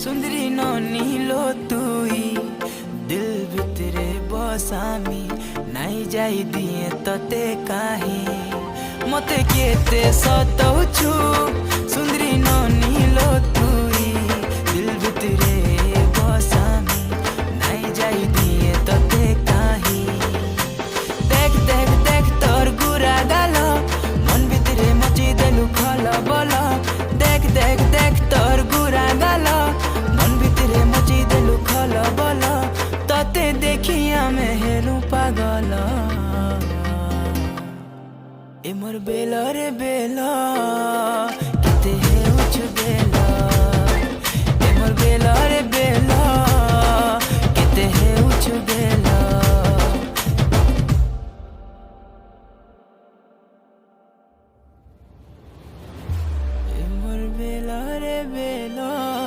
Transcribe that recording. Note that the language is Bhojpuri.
सुंदरी नीलो तुई दिल भितरे बसामी नाई जाई दिए तते काहे मते केते सताउछु सुंदरी नीलो तुई दिल भितरे बसामी नाई जाई दिए तते काहे देख देख देख तोर गुरा गालो मन भितरे मची देलु खला बला देख देख देख तोर गुरा गालो मन भितरे मची देलु खला बला तते देखिया में हेलु पागल ए मोर बेला रे बेला